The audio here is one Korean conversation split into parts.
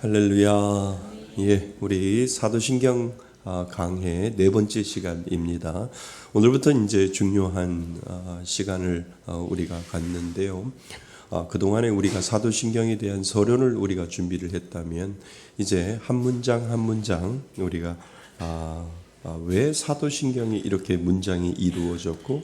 할렐루야. 예, 우리 사도신경 강해 네 번째 시간입니다. 오늘부터 이제 중요한 시간을 우리가 갖는데요. 그동안에 우리가 사도신경에 대한 서론을 우리가 준비를 했다면 이제 한 문장 한 문장 우리가 왜 사도신경이 이렇게 문장이 이루어졌고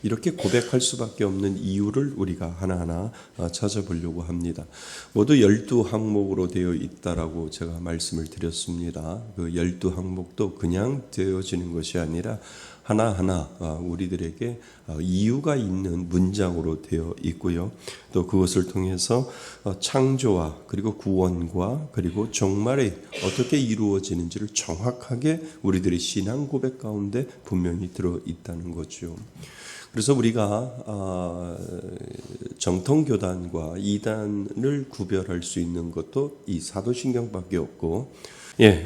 이렇게 고백할 수밖에 없는 이유를 우리가 하나하나 찾아보려고 합니다. 모두 12항목으로 되어 있다라고 제가 말씀을 드렸습니다. 그 12항목도 그냥 되어지는 것이 아니라 하나하나 우리들에게 이유가 있는 문장으로 되어 있고요. 또 그것을 통해서 창조와 그리고 구원과 그리고 종말이 어떻게 이루어지는지를 정확하게 우리들의 신앙 고백 가운데 분명히 들어 있다는 거죠. 그래서 우리가 정통교단과 이단을 구별할 수 있는 것도 이 사도신경밖에 없고,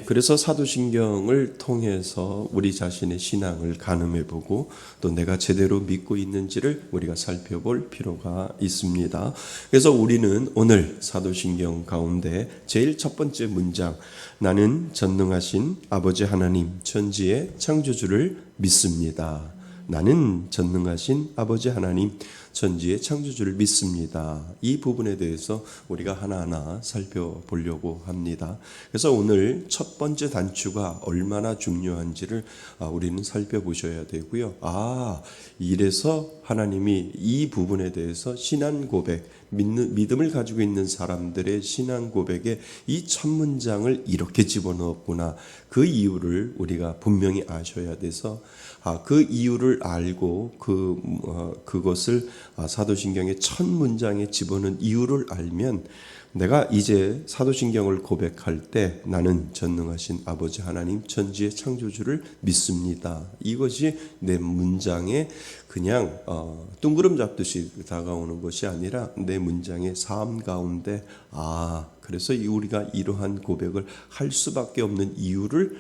그래서 사도신경을 통해서 우리 자신의 신앙을 가늠해보고 또 내가 제대로 믿고 있는지를 우리가 살펴볼 필요가 있습니다. 그래서 우리는 오늘 사도신경 가운데 제일 첫 번째 문장, 나는 전능하신 아버지 하나님 천지의 창조주를 믿습니다. 나는 전능하신 아버지 하나님 천지의 창조주를 믿습니다. 이 부분에 대해서 우리가 하나하나 살펴보려고 합니다. 그래서 오늘 첫 번째 단추가 얼마나 중요한지를 우리는 살펴보셔야 되고요. 이래서 하나님이 이 부분에 대해서 신앙 고백, 믿음을 가지고 있는 사람들의 신앙 고백에 이 첫 문장을 이렇게 집어넣었구나. 그 이유를 우리가 분명히 아셔야 돼서 그 이유를 알고 그것을 사도신경의 첫 문장에 집어넣은 이유를 알면 내가 이제 사도신경을 고백할 때 나는 전능하신 아버지 하나님 천지의 창조주를 믿습니다. 이것이 내 문장에 그냥 둥그름 잡듯이 다가오는 것이 아니라 내 문장의 삶 가운데 그래서 우리가 이러한 고백을 할 수밖에 없는 이유를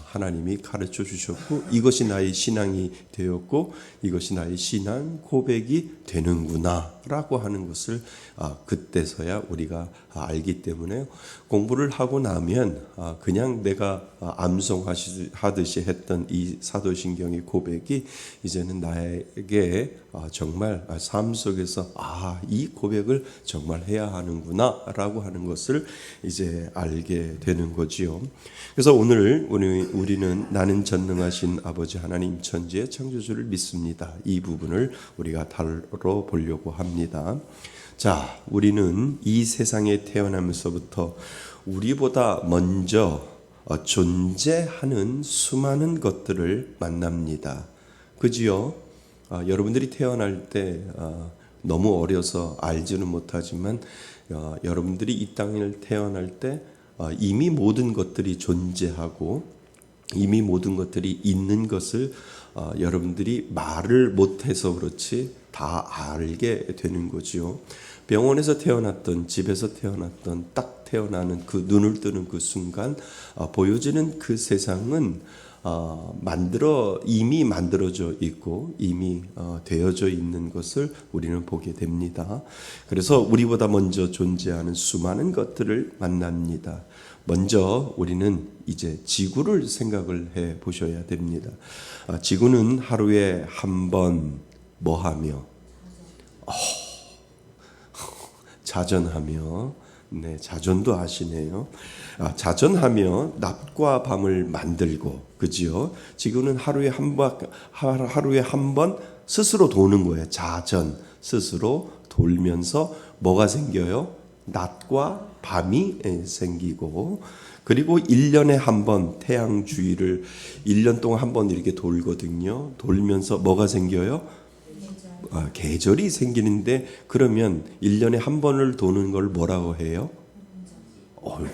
하나님이 가르쳐 주셨고 이것이 나의 신앙이 되었고 이것이 나의 신앙 고백이 되는구나 라고 하는 것을 그때서야 우리가 알기 때문에 공부를 하고 나면 그냥 내가 암송하듯이 했던 이 사도신경의 고백이 이제는 나에게 정말 삶 속에서 이 고백을 정말 해야 하는구나 라고 하는 것을 이제 알게 되는 거지요. 그래서 오늘 우리는 나는 전능하신 아버지 하나님 천지의 창조주를 믿습니다. 이 부분을 우리가 다뤄보려고 합니다. 자, 우리는 이 세상에 태어나면서부터 우리보다 먼저 존재하는 수많은 것들을 만납니다. 그지요? 여러분들이 태어날 때 너무 어려서 알지는 못하지만 여러분들이 이 땅에 태어날 때 이미 모든 것들이 존재하고 이미 모든 것들이 있는 것을 여러분들이 말을 못해서 그렇지 다 알게 되는 거지요. 병원에서 태어났던 집에서 태어났던 딱 태어나는 그 눈을 뜨는 그 순간 보여지는 그 세상은 이미 만들어져 있고 이미 되어져 있는 것을 우리는 보게 됩니다. 그래서 우리보다 먼저 존재하는 수많은 것들을 만납니다. 먼저 우리는 이제 지구를 생각을 해 보셔야 됩니다. 지구는 하루에 한 번 뭐하며? 자전하며, 자전도 아시네요. 자전하며 낮과 밤을 만들고, 그지요? 지구는 하루에 한 번 스스로 도는 거예요. 자전, 스스로 돌면서 뭐가 생겨요? 낮과 밤이 생기고, 그리고 1년에 한 번 태양 주위를 1년 동안 한 번 이렇게 돌거든요. 돌면서 뭐가 생겨요? 계절이 생기는데 그러면 1년에 한 번을 도는 걸 뭐라고 해요? 그런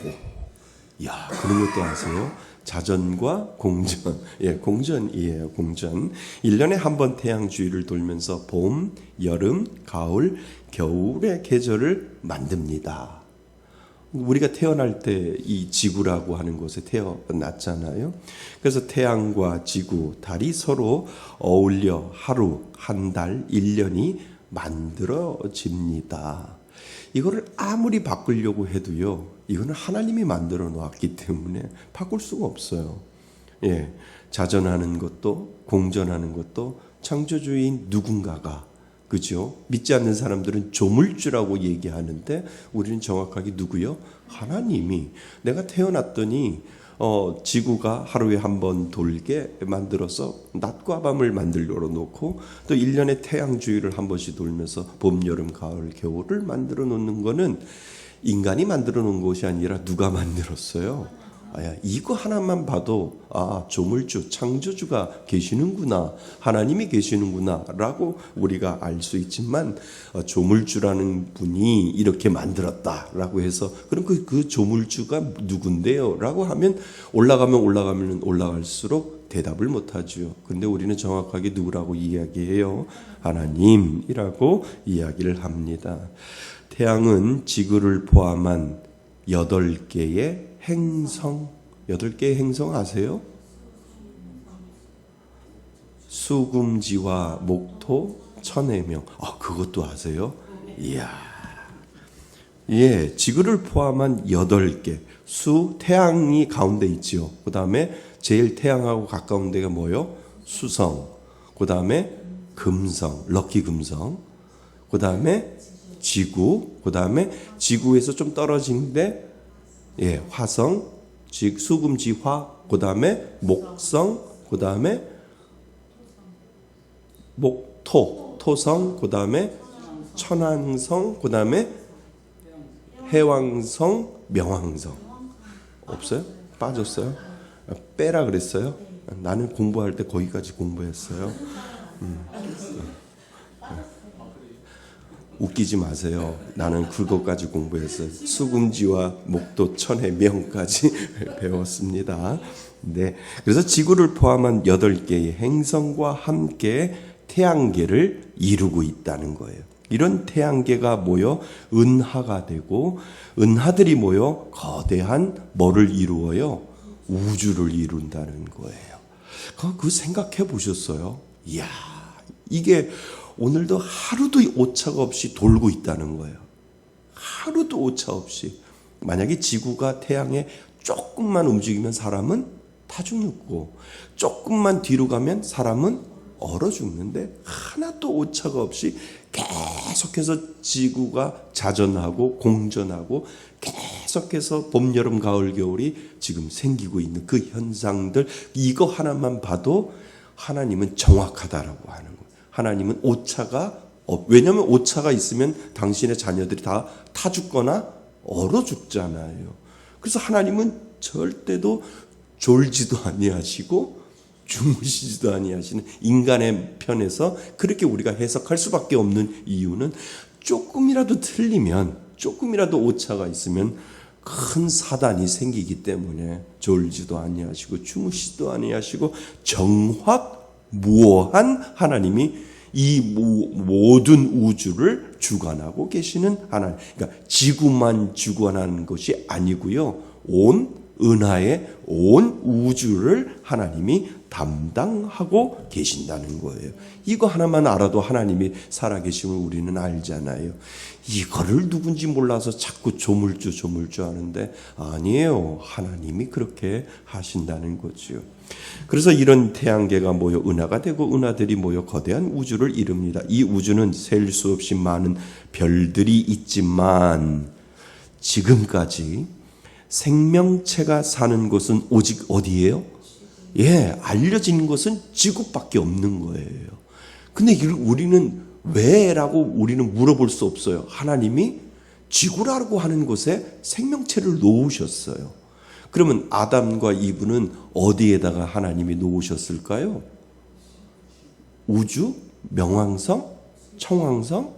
것도 아세요? 자전과 공전. 공전이에요. 공전. 1년에 한 번 태양 주위를 돌면서 봄, 여름, 가을, 겨울의 계절을 만듭니다. 우리가 태어날 때 이 지구라고 하는 곳에 태어났잖아요. 그래서 태양과 지구, 달이 서로 어울려 하루, 한 달, 1년이 만들어집니다. 이거를 아무리 바꾸려고 해도요, 이거는 하나님이 만들어 놓았기 때문에 바꿀 수가 없어요. 예, 자전하는 것도 공전하는 것도 창조주인 누군가가, 그죠? 믿지 않는 사람들은 조물주라고 얘기하는데 우리는 정확하게 누구요? 하나님이. 내가 태어났더니 지구가 하루에 한 번 돌게 만들어서 낮과 밤을 만들어 놓고 또 1년에 태양 주위를 한 번씩 돌면서 봄, 여름, 가을, 겨울을 만들어 놓는 거는 인간이 만들어 놓은 것이 아니라 누가 만들었어요? 이거 하나만 봐도 조물주, 창조주가 계시는구나, 하나님이 계시는구나 라고 우리가 알 수 있지만, 조물주라는 분이 이렇게 만들었다라고 해서 그럼 그 조물주가 누군데요? 라고 하면 올라가면 올라갈수록 대답을 못하죠. 근데 우리는 정확하게 누구라고 이야기해요? 하나님이라고 이야기를 합니다. 태양은 지구를 포함한 8개의 행성, 8개의 행성 아세요? 수금지와 목토, 천해명. 그것도 아세요? 이야. 예, 지구를 포함한 8개. 태양이 가운데 있지요. 그 다음에 제일 태양하고 가까운 데가 뭐요? 수성. 그 다음에 금성, 럭키 금성. 그 다음에 지구. 그 다음에 지구에서 좀 떨어진데 화성, 수금지화, 그 다음에 목성, 그 다음에 토성, 그 다음에 천왕성, 그 다음에 해왕성, 명왕성. 없어요? 빠졌어요? 빼라 그랬어요? 나는 공부할 때 거기까지 공부했어요. 웃기지 마세요. 나는 그것까지 공부했어요. 수금지와 목도, 천해, 명까지 배웠습니다. 네, 그래서 지구를 포함한 8개의 행성과 함께 태양계를 이루고 있다는 거예요. 이런 태양계가 모여 은하가 되고, 은하들이 모여 거대한 뭐를 이루어요? 우주를 이룬다는 거예요. 그 생각해 보셨어요? 이야, 이게 오늘도 하루도 오차가 없이 돌고 있다는 거예요. 하루도 오차 없이. 만약에 지구가 태양에 조금만 움직이면 사람은 타 죽고, 조금만 뒤로 가면 사람은 얼어 죽는데 하나도 오차가 없이 계속해서 지구가 자전하고 공전하고 계속해서 봄, 여름, 가을, 겨울이 지금 생기고 있는 그 현상들, 이거 하나만 봐도 하나님은 정확하다라고 하는 거예요. 하나님은 오차가 왜냐하면 오차가 있으면 당신의 자녀들이 다 타 죽거나 얼어 죽잖아요. 그래서 하나님은 절대도 졸지도 아니하시고 주무시지도 아니하시는 인간의 편에서 그렇게 우리가 해석할 수밖에 없는 이유는 조금이라도 틀리면, 조금이라도 오차가 있으면 큰 사단이 생기기 때문에 졸지도 아니하시고 주무시지도 아니하시고 정확무오한 하나님이 이 모든 우주를 주관하고 계시는 하나님. 그러니까 지구만 주관하는 것이 아니고요, 온 은하의 온 우주를 하나님이 담당하고 계신다는 거예요. 이거 하나만 알아도 하나님이 살아계심을 우리는 알잖아요. 이거를 누군지 몰라서 자꾸 조물주 하는데 아니에요. 하나님이 그렇게 하신다는 거죠. 그래서 이런 태양계가 모여 은하가 되고 은하들이 모여 거대한 우주를 이룹니다. 이 우주는 셀 수 없이 많은 별들이 있지만 지금까지 생명체가 사는 곳은 오직 어디예요? 알려진 것은 지구밖에 없는 거예요. 근데 우리는 왜라고 우리는 물어볼 수 없어요. 하나님이 지구라고 하는 곳에 생명체를 놓으셨어요. 그러면 아담과 이브는 어디에다가 하나님이 놓으셨을까요? 우주? 명왕성? 청왕성?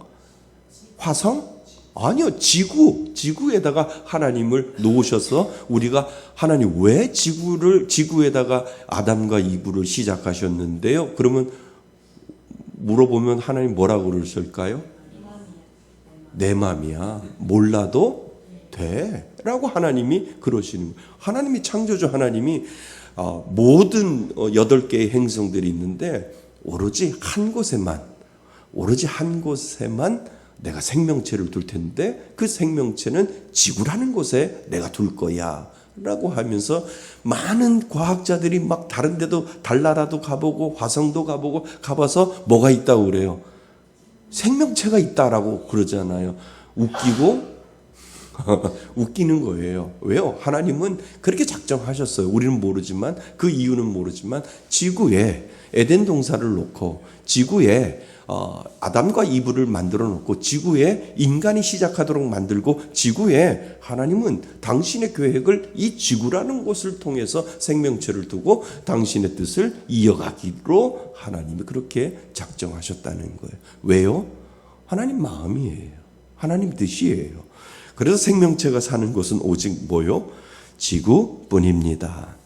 화성? 아니요, 지구에다가 하나님을 놓으셔서 우리가 하나님 왜 지구에다가 아담과 이브를 시작하셨는데요? 그러면 물어보면 하나님 뭐라고 그러실까요? 내 맘이야. 몰라도 돼. 라고 하나님이 그러시는 거예요. 하나님이 창조주 하나님이 모든 8개의 행성들이 있는데 오로지 한 곳에만 내가 생명체를 둘 텐데 그 생명체는 지구라는 곳에 내가 둘 거야 라고 하면서 많은 과학자들이 막 다른 데도 달나라도 가보고 화성도 가보고 가봐서 뭐가 있다고 그래요? 생명체가 있다라고 그러잖아요. 웃기는 거예요. 왜요? 하나님은 그렇게 작정하셨어요. 우리는 모르지만, 그 이유는 모르지만 지구에 에덴 동산을 놓고 지구에 아담과 이브를 만들어 놓고 지구에 인간이 시작하도록 만들고 지구에 하나님은 당신의 계획을 이 지구라는 곳을 통해서 생명체를 두고 당신의 뜻을 이어가기로 하나님이 그렇게 작정하셨다는 거예요. 왜요? 하나님 마음이에요. 하나님 뜻이에요. 그래서 생명체가 사는 곳은 오직 뭐요? 지구뿐입니다.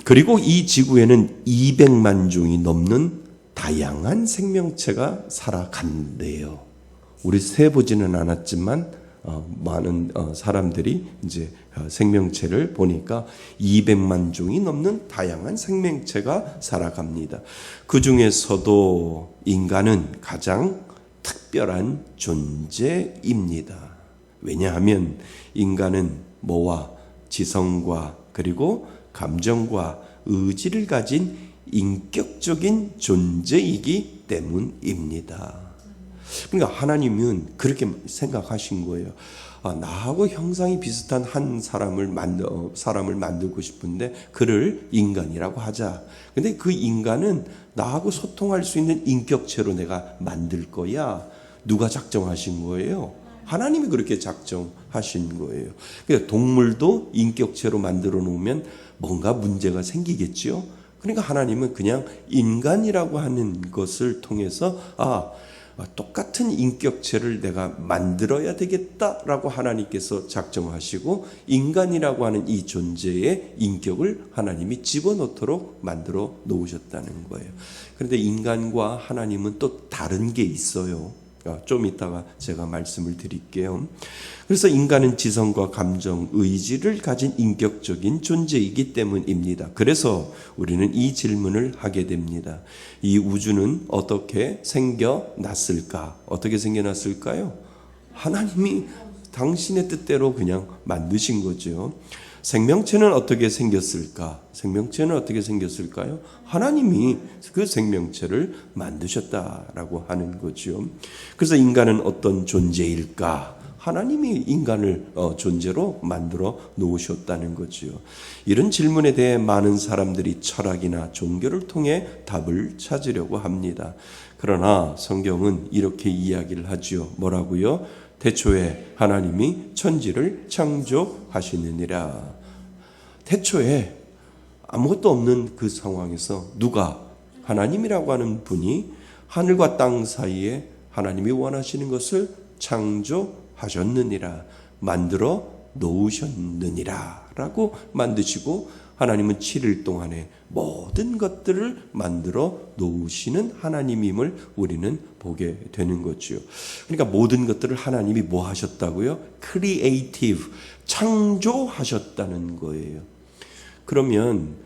그리고 이 지구에는 200만 종이 넘는 다양한 생명체가 살아간대요. 우리 세보지는 않았지만 많은 사람들이 이제 생명체를 보니까 200만 종이 넘는 다양한 생명체가 살아갑니다. 그 중에서도 인간은 가장 특별한 존재입니다. 왜냐하면 인간은 뭐와 지성과 그리고 감정과 의지를 가진 인격적인 존재이기 때문입니다. 그러니까 하나님은 그렇게 생각하신 거예요. 나하고 형상이 비슷한 한 사람을 만들고 싶은데 그를 인간이라고 하자. 근데 그 인간은 나하고 소통할 수 있는 인격체로 내가 만들 거야. 누가 작정하신 거예요? 하나님이 그렇게 작정하신 거예요. 그러니까 동물도 인격체로 만들어 놓으면 뭔가 문제가 생기겠죠. 그러니까 하나님은 그냥 인간이라고 하는 것을 통해서 똑같은 인격체를 내가 만들어야 되겠다라고 하나님께서 작정하시고 인간이라고 하는 이 존재의 인격을 하나님이 집어넣도록 만들어 놓으셨다는 거예요. 그런데 인간과 하나님은 또 다른 게 있어요. 좀 이따가 제가 말씀을 드릴게요. 그래서 인간은 지성과 감정, 의지를 가진 인격적인 존재이기 때문입니다. 그래서 우리는 이 질문을 하게 됩니다. 이 우주는 어떻게 생겨났을까? 어떻게 생겨났을까요? 하나님이 당신의 뜻대로 그냥 만드신 거죠. 생명체는 어떻게 생겼을까? 생명체는 어떻게 생겼을까요? 하나님이 그 생명체를 만드셨다라고 하는 거죠. 그래서 인간은 어떤 존재일까? 하나님이 인간을 존재로 만들어 놓으셨다는 거죠. 이런 질문에 대해 많은 사람들이 철학이나 종교를 통해 답을 찾으려고 합니다. 그러나 성경은 이렇게 이야기를 하죠. 뭐라고요? 태초에 하나님이 천지를 창조하시느니라. 태초에 아무것도 없는 그 상황에서 누가 하나님이라고 하는 분이 하늘과 땅 사이에 하나님이 원하시는 것을 창조하셨느니라. 만들어 놓으셨느니라 라고 만드시고 하나님은 7일 동안에 모든 것들을 만들어 놓으시는 하나님임을 우리는 보게 되는 거죠. 그러니까 모든 것들을 하나님이 뭐 하셨다고요? 크리에이티브, 창조하셨다는 거예요. 그러면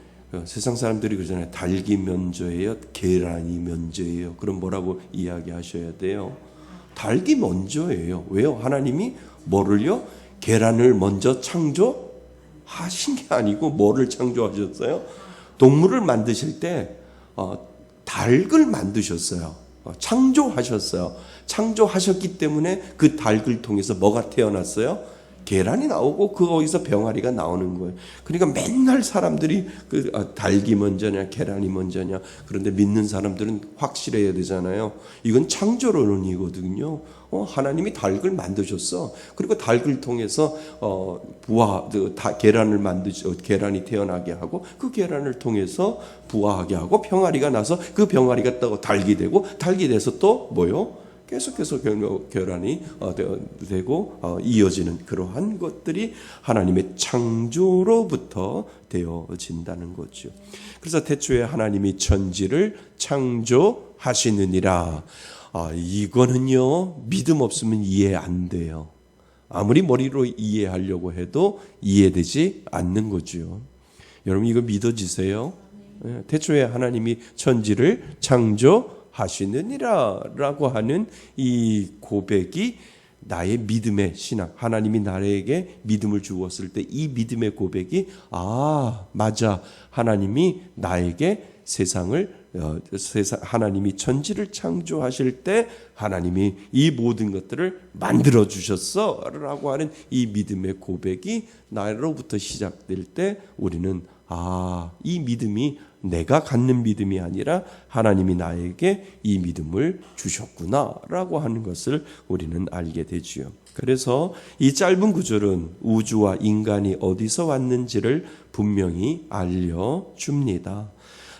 세상 사람들이 그러잖아요. 닭이 먼저예요? 계란이 먼저예요? 그럼 뭐라고 이야기하셔야 돼요? 닭이 먼저예요. 왜요? 하나님이 뭐를요? 계란을 먼저 창조하신 게 아니고 뭐를 창조하셨어요? 동물을 만드실 때 닭을 만드셨어요. 창조하셨어요. 창조하셨기 때문에 그 닭을 통해서 뭐가 태어났어요? 계란이 나오고 거기서 병아리가 나오는 거예요. 그러니까 맨날 사람들이 닭이 먼저냐 계란이 먼저냐, 그런데 믿는 사람들은 확실해야 되잖아요. 이건 창조론이거든요. 하나님이 닭을 만드셨어. 그리고 닭을 통해서 계란이 태어나게 하고 그 계란을 통해서 부화하게 하고 병아리가 나서 그 병아리가 또 닭이 되고 닭이 돼서 또 뭐요? 계속해서 계란이 되고 이어지는 그러한 것들이 하나님의 창조로부터 되어진다는 거죠. 그래서 태초에 하나님이 천지를 창조하시느니라. 이거는요, 믿음 없으면 이해 안 돼요. 아무리 머리로 이해하려고 해도 이해되지 않는 거죠. 여러분 이거 믿어지세요? 태초에 하나님이 천지를 창조하셨다. 하시느니라 라고 하는 이 고백이 나의 믿음의 신앙, 하나님이 나에게 믿음을 주었을 때 이 믿음의 고백이 맞아, 하나님이 나에게 하나님이 천지를 창조하실 때 하나님이 이 모든 것들을 만들어 주셨어 라고 하는 이 믿음의 고백이 나로부터 시작될 때 우리는 이 믿음이 내가 갖는 믿음이 아니라 하나님이 나에게 이 믿음을 주셨구나 라고 하는 것을 우리는 알게 되지요. 그래서 이 짧은 구절은 우주와 인간이 어디서 왔는지를 분명히 알려줍니다.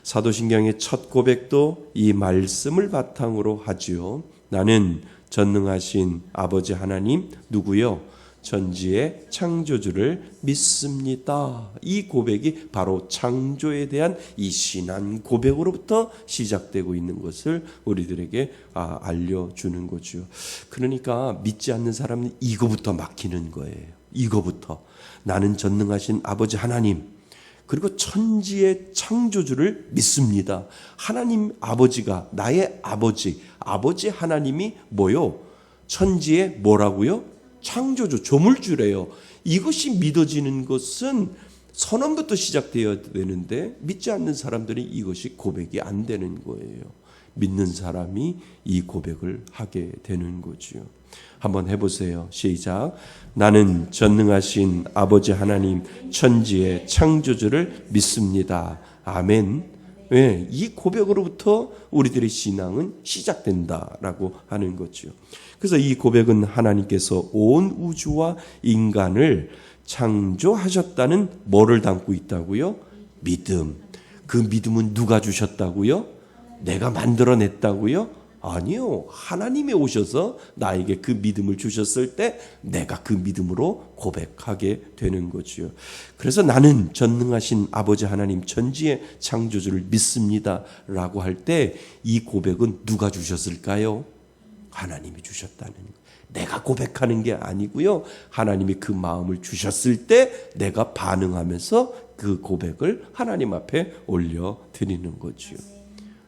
사도신경의 첫 고백도 이 말씀을 바탕으로 하지요. 나는 전능하신 아버지 하나님 누구요? 전지의 창조주를 믿습니다. 이 고백이 바로 창조에 대한 이 신앙 고백으로부터 시작되고 있는 것을 우리들에게 알려주는 거죠. 그러니까 믿지 않는 사람은 이거부터 막히는 거예요. 이거부터. 나는 전능하신 아버지 하나님 그리고 천지의 창조주를 믿습니다. 하나님 아버지가 나의 아버지 하나님이 뭐요? 천지의 뭐라고요? 창조주, 조물주래요. 이것이 믿어지는 것은 선언부터 시작되어야 되는데 믿지 않는 사람들은 이것이 고백이 안 되는 거예요. 믿는 사람이 이 고백을 하게 되는 거죠. 한번 해보세요. 시작. 나는 전능하신 아버지 하나님 천지의 창조주를 믿습니다. 아멘. 네, 이 고백으로부터 우리들의 신앙은 시작된다라고 하는 거죠. 그래서 이 고백은 하나님께서 온 우주와 인간을 창조하셨다는 뭐를 담고 있다고요? 믿음. 그 믿음은 누가 주셨다고요? 내가 만들어냈다고요? 아니요. 하나님이 오셔서 나에게 그 믿음을 주셨을 때 내가 그 믿음으로 고백하게 되는 거지요. 그래서 나는 전능하신 아버지 하나님 천지의 창조주를 믿습니다 라고 할 때 이 고백은 누가 주셨을까요? 하나님이 주셨다는 거예요. 내가 고백하는 게 아니고요. 하나님이 그 마음을 주셨을 때 내가 반응하면서 그 고백을 하나님 앞에 올려드리는 거지요.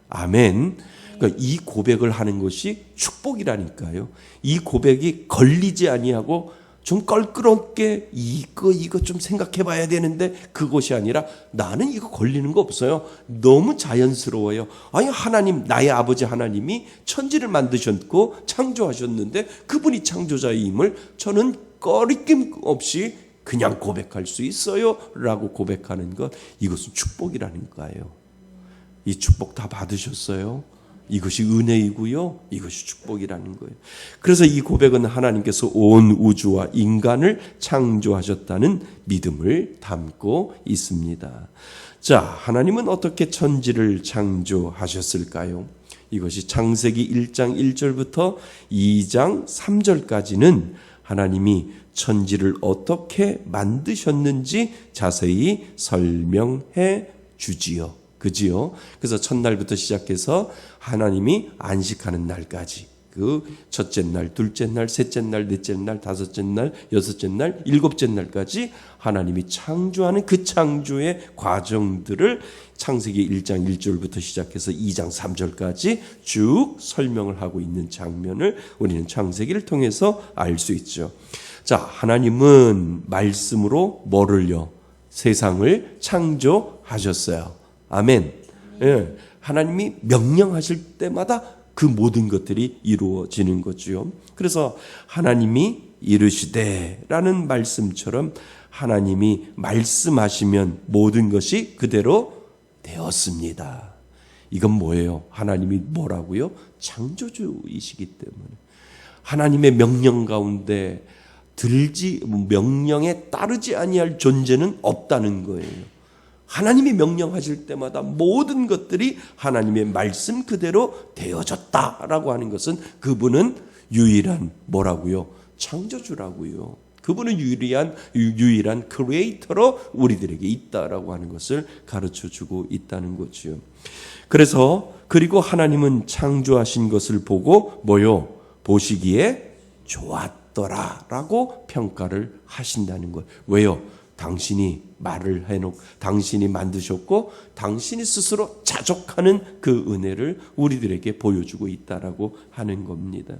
아멘. 그러니까 이 고백을 하는 것이 축복이라니까요. 이 고백이 걸리지 아니하고 좀 껄끄럽게 이거 좀 생각해 봐야 되는데 그것이 아니라 나는 이거 걸리는 거 없어요. 너무 자연스러워요. 아니 하나님, 나의 아버지 하나님이 천지를 만드셨고 창조하셨는데 그분이 창조자임을 저는 꺼리낌 없이 그냥 고백할 수 있어요 라고 고백하는 것, 이것은 축복이라는 거예요. 이 축복 다 받으셨어요? 이것이 은혜이고요. 이것이 축복이라는 거예요. 그래서 이 고백은 하나님께서 온 우주와 인간을 창조하셨다는 믿음을 담고 있습니다. 자, 하나님은 어떻게 천지를 창조하셨을까요? 이것이 창세기 1장 1절부터 2장 3절까지는 하나님이 천지를 어떻게 만드셨는지 자세히 설명해 주지요. 그지요? 그래서 첫날부터 시작해서 하나님이 안식하는 날까지 그 첫째 날, 둘째 날, 셋째 날, 넷째 날, 다섯째 날, 여섯째 날, 일곱째 날까지 하나님이 창조하는 그 창조의 과정들을 창세기 1장 1절부터 시작해서 2장 3절까지 쭉 설명을 하고 있는 장면을 우리는 창세기를 통해서 알 수 있죠. 자, 하나님은 말씀으로 뭐를요? 세상을 창조하셨어요. 아멘. 예, 하나님이 명령하실 때마다 그 모든 것들이 이루어지는 거죠. 그래서 하나님이 이르시되라는 말씀처럼 하나님이 말씀하시면 모든 것이 그대로 되었습니다. 이건 뭐예요? 하나님이 뭐라고요? 창조주이시기 때문에 하나님의 명령 가운데 명령에 따르지 아니할 존재는 없다는 거예요. 하나님이 명령하실 때마다 모든 것들이 하나님의 말씀 그대로 되어졌다라고 하는 것은 그분은 유일한 뭐라고요? 창조주라고요. 그분은 유일한 크리에이터로 우리들에게 있다라고 하는 것을 가르쳐주고 있다는 거죠. 그리고 하나님은 창조하신 것을 보고 뭐요? 보시기에 좋았더라라고 평가를 하신다는 것. 왜요? 당신이 말을 해놓고 당신이 만드셨고 당신이 스스로 자족하는 그 은혜를 우리들에게 보여주고 있다라고 하는 겁니다.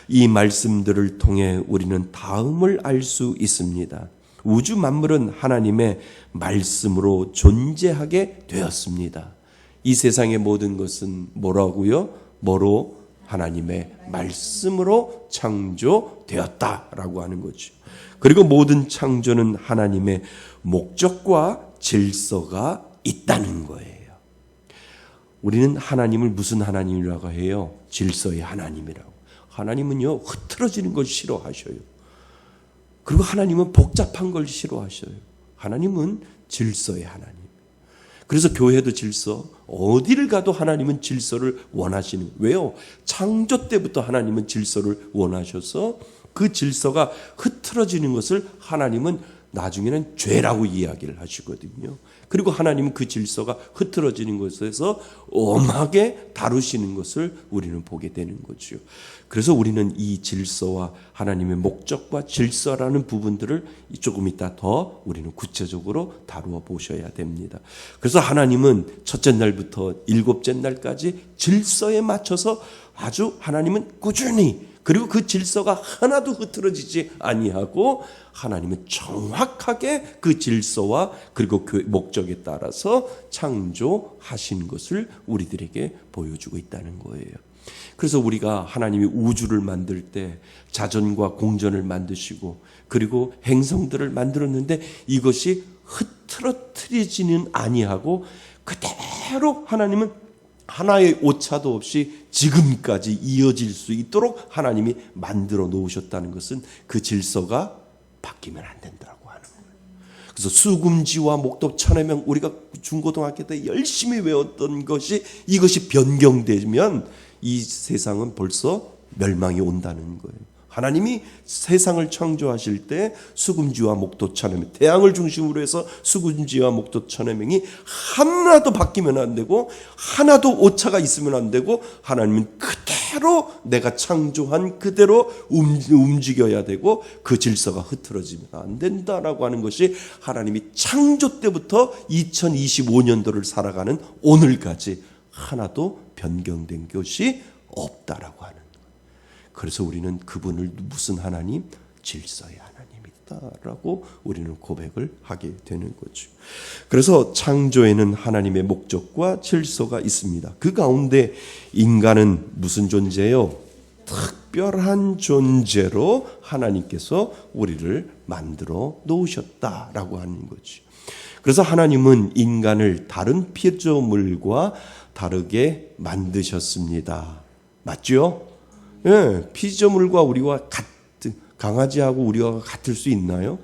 이 말씀들을 통해 우리는 다음을 알 수 있습니다. 우주 만물은 하나님의 말씀으로 존재하게 되었습니다. 이 세상의 모든 것은 뭐라고요? 뭐로? 하나님의 말씀으로 창조되었다라고 하는 거죠. 그리고 모든 창조는 하나님의 목적과 질서가 있다는 거예요. 우리는 하나님을 무슨 하나님이라고 해요? 질서의 하나님이라고. 하나님은요, 흐트러지는 걸 싫어하셔요. 그리고 하나님은 복잡한 걸 싫어하셔요. 하나님은 질서의 하나님. 그래서 교회도 질서, 어디를 가도 하나님은 질서를 원하시는 거예요. 왜요? 창조 때부터 하나님은 질서를 원하셔서 그 질서가 흐트러지는 것을 하나님은 나중에는 죄라고 이야기를 하시거든요. 그리고 하나님은 그 질서가 흐트러지는 것에서 엄하게 다루시는 것을 우리는 보게 되는 거죠. 그래서 우리는 이 질서와 하나님의 목적과 질서라는 부분들을 조금 이따 더 우리는 구체적으로 다루어 보셔야 됩니다. 그래서 하나님은 첫째 날부터 일곱째 날까지 질서에 맞춰서 아주 하나님은 꾸준히, 그리고 그 질서가 하나도 흐트러지지 아니하고 하나님은 정확하게 그 질서와 그리고 그 목적에 따라서 창조하신 것을 우리들에게 보여주고 있다는 거예요. 그래서 우리가 하나님이 우주를 만들 때 자전과 공전을 만드시고 그리고 행성들을 만들었는데 이것이 흐트러뜨리지는 아니하고 그대로 하나님은 하나의 오차도 없이 지금까지 이어질 수 있도록 하나님이 만들어 놓으셨다는 것은 그 질서가 바뀌면 안 된다고 하는 거예요. 그래서 수금지와 목도 천해명, 우리가 중고등학교 때 열심히 외웠던 것이 이것이 변경되면 이 세상은 벌써 멸망이 온다는 거예요. 하나님이 세상을 창조하실 때 수금지와 목도 천해명, 태양을 중심으로 해서 수금지와 목도 천해명이 하나도 바뀌면 안 되고 하나도 오차가 있으면 안 되고 하나님은 그대로 내가 창조한 그대로 움직여야 되고 그 질서가 흐트러지면 안 된다라고 하는 것이 하나님이 창조 때부터 2025년도를 살아가는 오늘까지 하나도 변경된 것이 없다라고 하는. 그래서 우리는 그분을 무슨 하나님? 질서의 하나님이다라고 우리는 고백을 하게 되는 거죠. 그래서 창조에는 하나님의 목적과 질서가 있습니다. 그 가운데 인간은 무슨 존재예요? 특별한 존재로 하나님께서 우리를 만들어 놓으셨다라고 하는 거죠. 그래서 하나님은 인간을 다른 피조물과 다르게 만드셨습니다. 맞죠? 예, 피조물과 우리와 같은, 강아지하고 우리와 같을 수 있나요?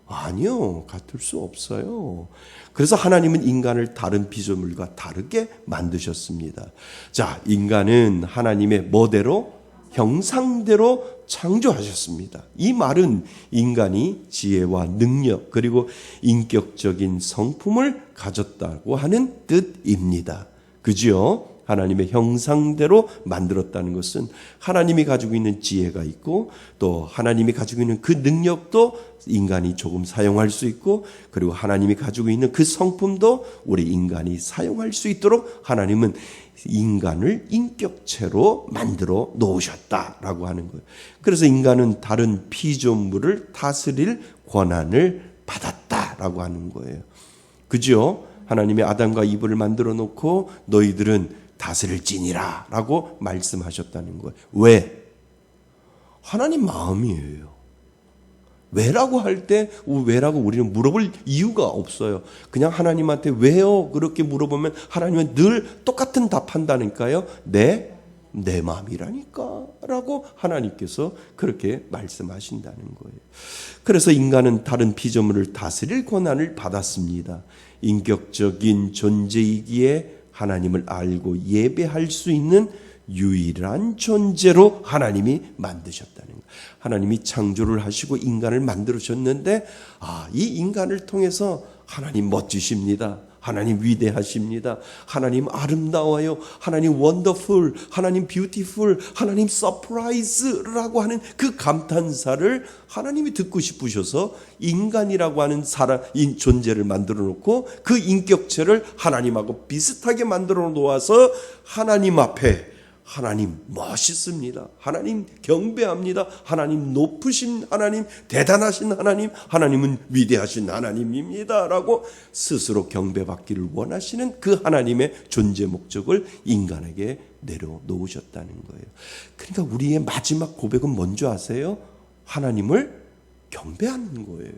아니요, 같을 수 없어요. 그래서 하나님은 인간을 다른 피조물과 다르게 만드셨습니다. 자, 인간은 하나님의 뭐대로? 형상대로 창조하셨습니다. 이 말은 인간이 지혜와 능력 그리고 인격적인 성품을 가졌다고 하는 뜻입니다. 그죠? 하나님의 형상대로 만들었다는 것은 하나님이 가지고 있는 지혜가 있고 또 하나님이 가지고 있는 그 능력도 인간이 조금 사용할 수 있고 그리고 하나님이 가지고 있는 그 성품도 우리 인간이 사용할 수 있도록 하나님은 인간을 인격체로 만들어 놓으셨다라고 하는 거예요. 그래서 인간은 다른 피조물을 다스릴 권한을 받았다라고 하는 거예요. 그죠? 하나님이 아담과 이브를 만들어 놓고 너희들은 다스릴지니라 라고 말씀하셨다는 거예요. 왜? 하나님 마음이에요. 왜라고 할 때 왜라고 우리는 물어볼 이유가 없어요. 그냥 하나님한테 왜요? 그렇게 물어보면 하나님은 늘 똑같은 답한다니까요. 내 마음이라니까 라고 하나님께서 그렇게 말씀하신다는 거예요. 그래서 인간은 다른 피조물을 다스릴 권한을 받았습니다. 인격적인 존재이기에 하나님을 알고 예배할 수 있는 유일한 존재로 하나님이 만드셨다는 거예요. 하나님이 창조를 하시고 인간을 만들으셨는데 이 인간을 통해서 하나님 멋지십니다. 하나님 위대하십니다. 하나님 아름다워요. 하나님 원더풀, 하나님 뷰티풀, 하나님 서프라이즈라고 하는 그 감탄사를 하나님이 듣고 싶으셔서 인간이라고 하는 사람인 존재를 만들어 놓고 그 인격체를 하나님하고 비슷하게 만들어 놓아서 하나님 앞에 하나님 멋있습니다. 하나님 경배합니다. 하나님 높으신 하나님, 대단하신 하나님, 하나님은 위대하신 하나님입니다. 라고 스스로 경배받기를 원하시는 그 하나님의 존재 목적을 인간에게 내려놓으셨다는 거예요. 그러니까 우리의 마지막 고백은 뭔지 아세요? 하나님을 경배하는 거예요.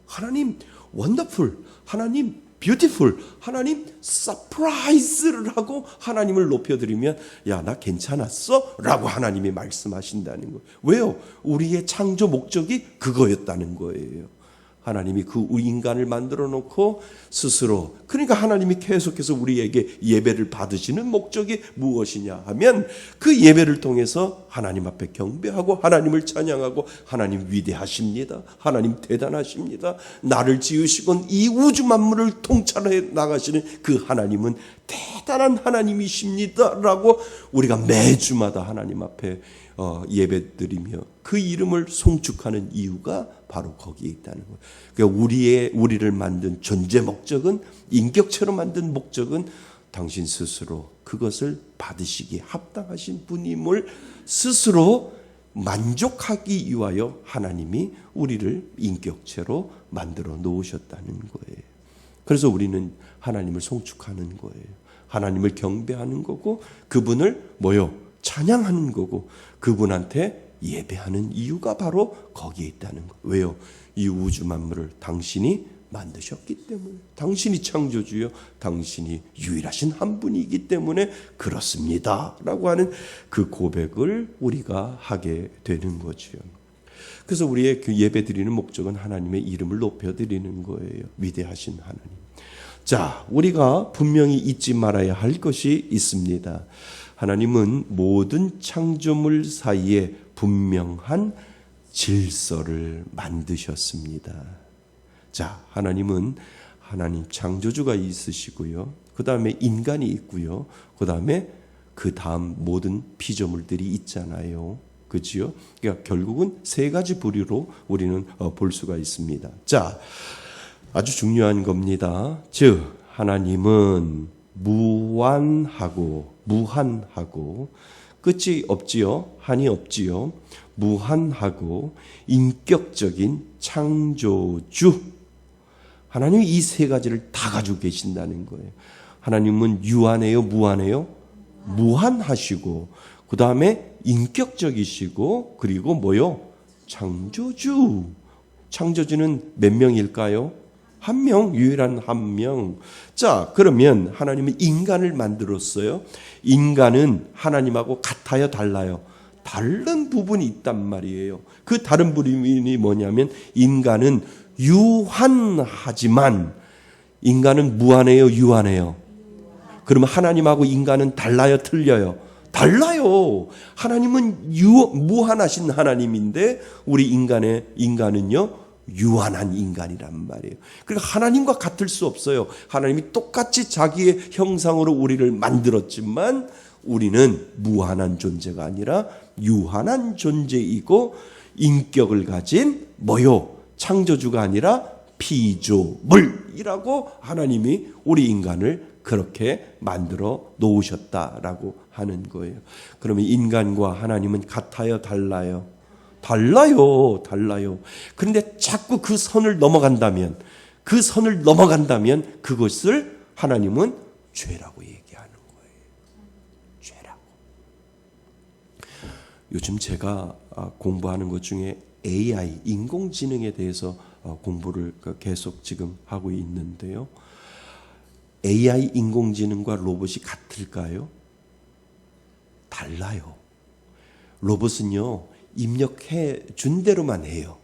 하나님 원더풀, 하나님 뷰티풀, 하나님 서프라이즈를 하고 하나님을 높여드리면 야, 나 괜찮았어? 라고 하나님이 말씀하신다는 거예요. 왜요? 우리의 창조 목적이 그거였다는 거예요. 하나님이 그 인간을 만들어 놓고 스스로, 그러니까 하나님이 계속해서 우리에게 예배를 받으시는 목적이 무엇이냐 하면 그 예배를 통해서 하나님 앞에 경배하고 하나님을 찬양하고 하나님 위대하십니다. 하나님 대단하십니다. 나를 지으시고 이 우주 만물을 통찰해 나가시는 그 하나님은 대단한 하나님이십니다. 라고 우리가 매주마다 하나님 앞에 예배드리며 그 이름을 송축하는 이유가 바로 거기에 있다는 거예요. 그러니까 우리를 만든 존재 목적은, 인격체로 만든 목적은 당신 스스로 그것을 받으시기에 합당하신 분임을 스스로 만족하기 위하여 하나님이 우리를 인격체로 만들어 놓으셨다는 거예요. 그래서 우리는 하나님을 송축하는 거예요. 하나님을 경배하는 거고 그분을 찬양하는 거고 그분한테 예배하는 이유가 바로 거기에 있다는 거예요. 왜요? 이 우주 만물을 당신이 만드셨기 때문에, 당신이 창조주요, 당신이 유일하신 한 분이기 때문에 그렇습니다 라고 하는 그 고백을 우리가 하게 되는 거죠. 그래서 우리의 그 예배 드리는 목적은 하나님의 이름을 높여드리는 거예요. 위대하신 하나님. 자, 우리가 분명히 잊지 말아야 할 것이 있습니다. 하나님은 모든 창조물 사이에 분명한 질서를 만드셨습니다. 자, 하나님은 하나님 창조주가 있으시고요. 그 다음에 인간이 있고요. 그 다음 모든 피조물들이 있잖아요. 그렇죠? 그러니까 결국은 세 가지 부류로 우리는 볼 수가 있습니다. 자, 아주 중요한 겁니다. 즉, 하나님은 무한하고 끝이 없지요. 한이 없지요. 무한하고 인격적인 창조주. 하나님이 이 세 가지를 다 가지고 계신다는 거예요. 하나님은 유한해요, 무한해요? 무한하시고, 그 다음에 인격적이시고, 그리고 창조주. 창조주는 몇 명일까요? 한 명, 유일한 한 명. 자, 그러면 하나님은 인간을 만들었어요. 인간은 하나님하고 같아요, 달라요? 다른 부분이 있단 말이에요. 그 다른 부분이 뭐냐면 인간은 유한하지만 인간은 무한해요, 유한해요? 그러면 하나님하고 인간은 달라요, 틀려요? 달라요. 하나님은 무한하신 하나님인데 우리 인간은요 유한한 인간이란 말이에요. 그러니까 하나님과 같을 수 없어요. 하나님이 똑같이 자기의 형상으로 우리를 만들었지만 우리는 무한한 존재가 아니라 유한한 존재이고 인격을 가진 창조주가 아니라 피조물이라고 하나님이 우리 인간을 그렇게 만들어 놓으셨다라고 하는 거예요. 그러면 인간과 하나님은 같아요, 달라요? 달라요. 그런데 자꾸 그 선을 넘어간다면 그것을 하나님은 죄라고 얘기하는 거예요. 죄라고. 요즘 제가 공부하는 것 중에 AI, 인공지능에 대해서 공부를 계속 지금 하고 있는데요. AI, 인공지능과 로봇이 같을까요? 달라요. 로봇은요, 입력해 준 대로만 해요.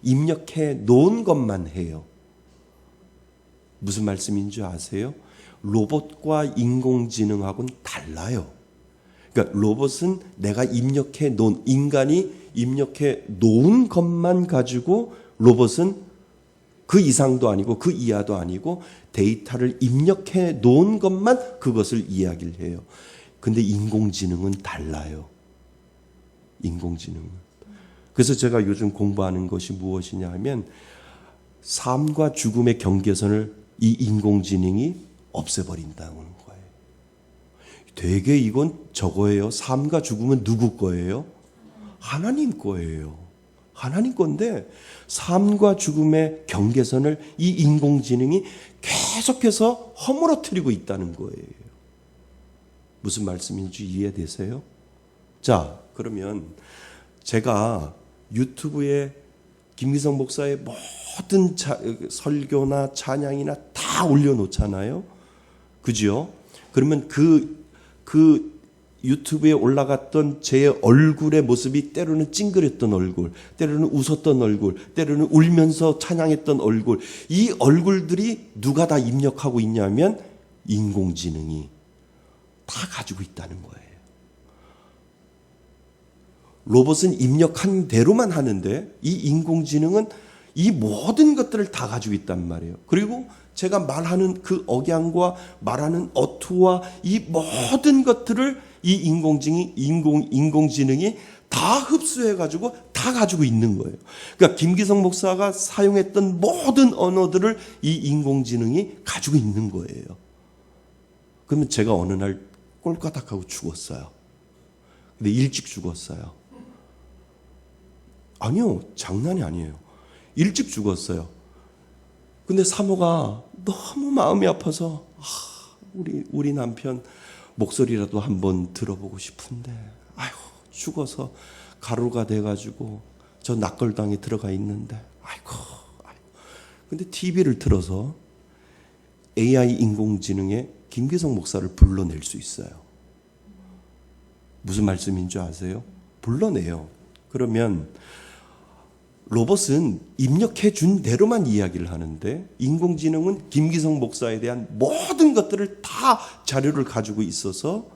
입력해 놓은 것만 해요. 무슨 말씀인 줄 아세요? 로봇과 인공지능하고는 달라요. 그러니까 로봇은 내가 인간이 입력해 놓은 것만 가지고 로봇은 그 이상도 아니고 그 이하도 아니고 데이터를 입력해 놓은 것만 그것을 이야기를 해요. 근데 인공지능은 달라요. 인공지능은. 그래서 제가 요즘 공부하는 것이 무엇이냐 하면 삶과 죽음의 경계선을 이 인공지능이 없애버린다는 거예요. 되게 이건 저거예요. 삶과 죽음은 누구 거예요? 하나님 거예요. 하나님 건데 삶과 죽음의 경계선을 이 인공지능이 계속해서 허물어뜨리고 있다는 거예요. 무슨 말씀인지 이해되세요? 자, 그러면 제가 유튜브에 김기성 목사의 모든 설교나 찬양이나 다 올려놓잖아요. 그죠? 그러면 그 유튜브에 올라갔던 제 얼굴의 모습이 때로는 찡그렸던 얼굴, 때로는 웃었던 얼굴, 때로는 울면서 찬양했던 얼굴, 이 얼굴들이 누가 다 입력하고 있냐면 인공지능이 다 가지고 있다는 거예요. 로봇은 입력한 대로만 하는데 이 인공지능은 이 모든 것들을 다 가지고 있단 말이에요. 그리고 제가 말하는 그 억양과 말하는 어투와 이 모든 것들을 이 인공지능이 다 흡수해가지고 다 가지고 있는 거예요. 그러니까 김기성 목사가 사용했던 모든 언어들을 이 인공지능이 가지고 있는 거예요. 그러면 제가 어느 날 꼴까닥하고 죽었어요. 근데 일찍 죽었어요. 아니요, 장난이 아니에요. 일찍 죽었어요. 근데 사모가 너무 마음이 아파서 우리 남편 목소리라도 한번 들어보고 싶은데 아휴 죽어서 가루가 돼가지고 저 낙골당에 들어가 있는데 아이고. 근데 TV를 틀어서 AI 인공지능에 김기성 목사를 불러낼 수 있어요. 무슨 말씀인 줄 아세요? 불러내요. 그러면 로봇은 입력해 준 대로만 이야기를 하는데 인공지능은 김기성 목사에 대한 모든 것들을 다 자료를 가지고 있어서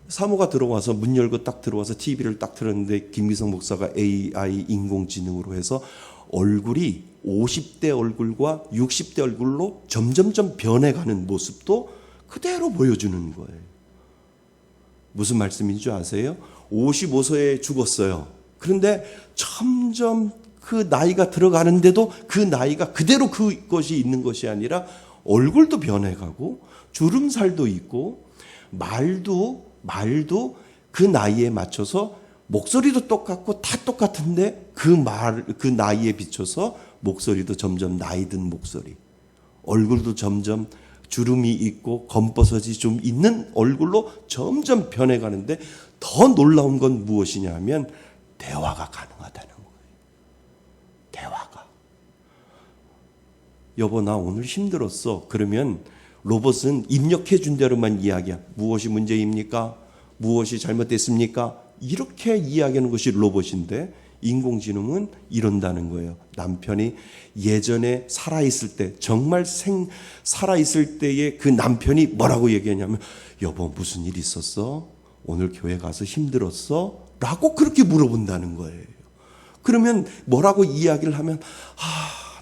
사모가 들어와서 문 열고 딱 들어와서 TV를 딱 틀었는데 김기성 목사가 AI 인공지능으로 해서 얼굴이 50대 얼굴과 60대 얼굴로 점점점 변해가는 모습도 그대로 보여주는 거예요. 무슨 말씀인 줄 아세요? 55세에 죽었어요. 그런데 점점 그 나이가 들어가는데도 그 나이가 그대로 그것이 있는 것이 아니라 얼굴도 변해가고 주름살도 있고 말도 그 나이에 맞춰서 목소리도 똑같고 다 똑같은데 그 나이에 비춰서 목소리도 점점 나이 든 목소리, 얼굴도 점점 주름이 있고 검버섯이 좀 있는 얼굴로 점점 변해가는데 더 놀라운 건 무엇이냐 하면 대화가 가능하다는 거예요. 대화가. 여보 나 오늘 힘들었어. 그러면 로봇은 입력해 준 대로만 이야기야. 무엇이 문제입니까? 무엇이 잘못됐습니까? 이렇게 이야기하는 것이 로봇인데 인공지능은 이런다는 거예요. 남편이 예전에 살아있을 때 정말 살아있을 때의 그 남편이 뭐라고 얘기하냐면 여보 무슨 일 있었어? 오늘 교회 가서 힘들었어? 라고 그렇게 물어본다는 거예요. 그러면 뭐라고 이야기를 하면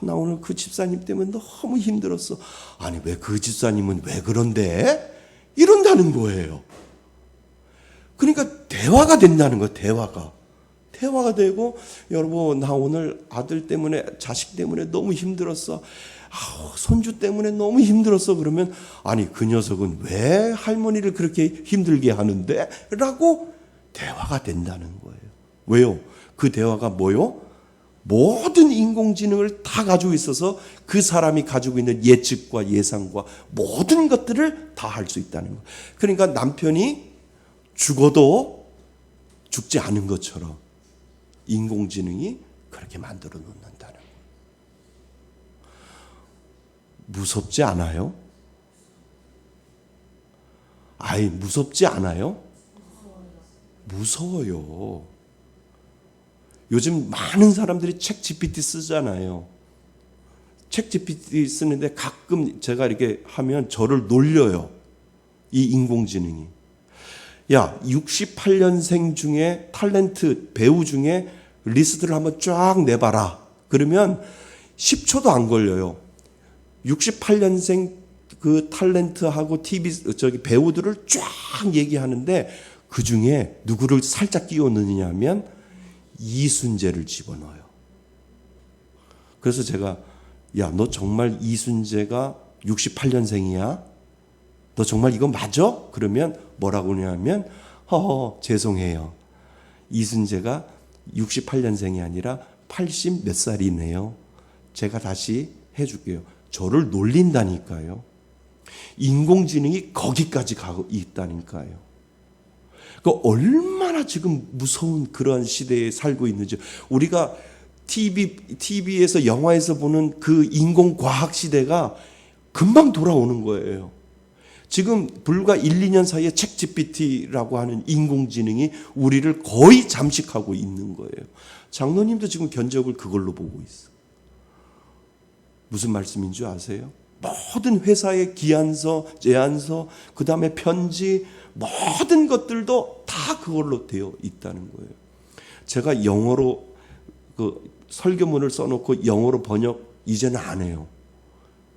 나 오늘 그 집사님 때문에 너무 힘들었어. 아니 왜 그 집사님은 왜 그런데? 이런다는 거예요. 그러니까 대화가 된다는 거예요. 대화가 되고 여러분 나 오늘 아들 때문에 자식 때문에 너무 힘들었어. 손주 때문에 너무 힘들었어. 그러면 아니 그 녀석은 왜 할머니를 그렇게 힘들게 하는데? 라고 대화가 된다는 거예요. 왜요? 그 대화가 뭐요? 모든 인공지능을 다 가지고 있어서 그 사람이 가지고 있는 예측과 예상과 모든 것들을 다 할 수 있다는 거예요. 그러니까 남편이 죽어도 죽지 않은 것처럼 인공지능이 그렇게 만들어 놓는다는 거예요. 무섭지 않아요? 아이, 무섭지 않아요? 무서워요. 요즘 많은 사람들이 책 GPT 쓰잖아요. 책 GPT 쓰는데 가끔 제가 이렇게 하면 저를 놀려요. 이 인공지능이. 야, 68년생 중에 탤런트 배우 중에 리스트를 한번 쫙 내봐라. 그러면 10초도 안 걸려요. 68년생 그 탤런트하고 배우들을 쫙 얘기하는데 그 중에 누구를 살짝 끼워 넣느냐면 이순재를 집어넣어요. 그래서 제가 야, 너 정말 이순재가 68년생이야? 너 정말 이거 맞아? 그러면 뭐라고 하냐면 죄송해요. 이순재가 68년생이 아니라 80 몇 살이네요. 제가 다시 해줄게요. 저를 놀린다니까요. 인공지능이 거기까지 가고 있다니까요. 그 얼마나 지금 무서운 그러한 시대에 살고 있는지. 우리가 TV에서 영화에서 보는 그 인공과학 시대가 금방 돌아오는 거예요. 지금 불과 1, 2년 사이에 챗GPT라고 하는 인공지능이 우리를 거의 잠식하고 있는 거예요. 장로님도 지금 견적을 그걸로 보고 있어요. 무슨 말씀인 줄 아세요? 모든 회사의 기한서, 제안서, 그 다음에 편지, 모든 것들도 다 그걸로 되어 있다는 거예요. 제가 영어로 그 설교문을 써놓고 영어로 번역 이제는 안 해요.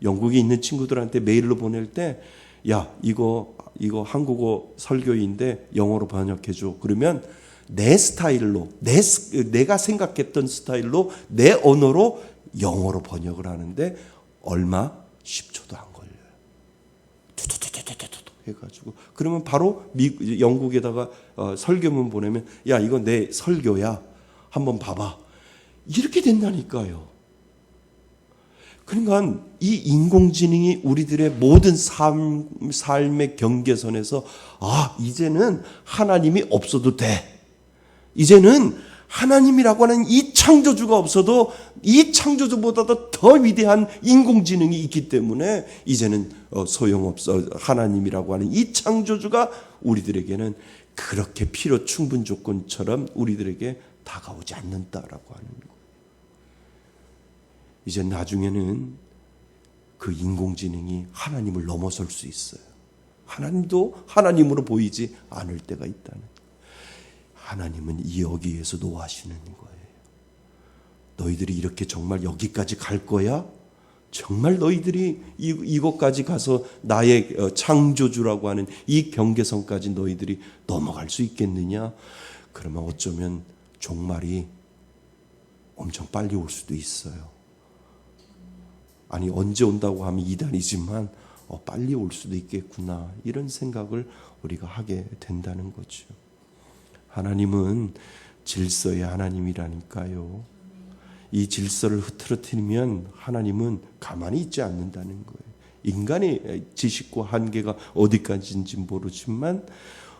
영국에 있는 친구들한테 메일로 보낼 때, 야, 이거 한국어 설교인데 영어로 번역해줘. 그러면 내 스타일로, 내가 생각했던 스타일로 내 언어로 영어로 번역을 하는데 얼마? 10초도 안 걸려요. 투투투투투투 해가지고 그러면 바로 영국에다가 설교문 보내면 야, 이거 내 설교야. 한번 봐봐. 이렇게 된다니까요. 그러니까 이 인공지능이 우리들의 모든 삶의 경계선에서 이제는 하나님이 없어도 돼. 이제는 하나님이라고 하는 이 창조주가 없어도 이 창조주보다도 더 위대한 인공지능이 있기 때문에 이제는 소용없어. 하나님이라고 하는 이 창조주가 우리들에게는 그렇게 필요 충분 조건처럼 우리들에게 다가오지 않는다라고 하는 거예요. 이제 나중에는 그 인공지능이 하나님을 넘어설 수 있어요. 하나님도 하나님으로 보이지 않을 때가 있다는 거예요. 하나님은 여기에서 노하시는 거예요. 너희들이 이렇게 정말 여기까지 갈 거야? 정말 너희들이 이곳까지 가서 나의 창조주라고 하는 이 경계선까지 너희들이 넘어갈 수 있겠느냐? 그러면 어쩌면 종말이 엄청 빨리 올 수도 있어요. 아니, 언제 온다고 하면 이단이지만 빨리 올 수도 있겠구나, 이런 생각을 우리가 하게 된다는 거죠. 하나님은 질서의 하나님이라니까요. 이 질서를 흐트러뜨리면 하나님은 가만히 있지 않는다는 거예요. 인간의 지식과 한계가 어디까지인지 모르지만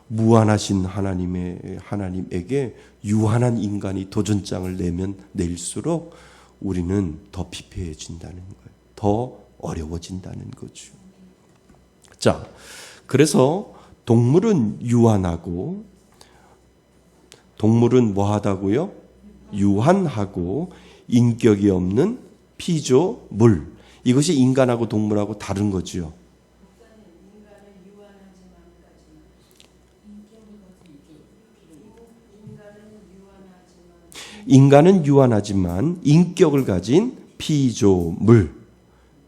무한하신 하나님에게 유한한 인간이 도전장을 내면 낼수록 우리는 더 피폐해진다는 거예요. 더 어려워진다는 거죠. 자, 그래서 동물은 유한하고, 동물은 뭐하다고요? 유한하고 인격이 없는 피조물. 이것이 인간하고 동물하고 다른 거죠. 인간은 유한하지만 인격을 가진 피조물.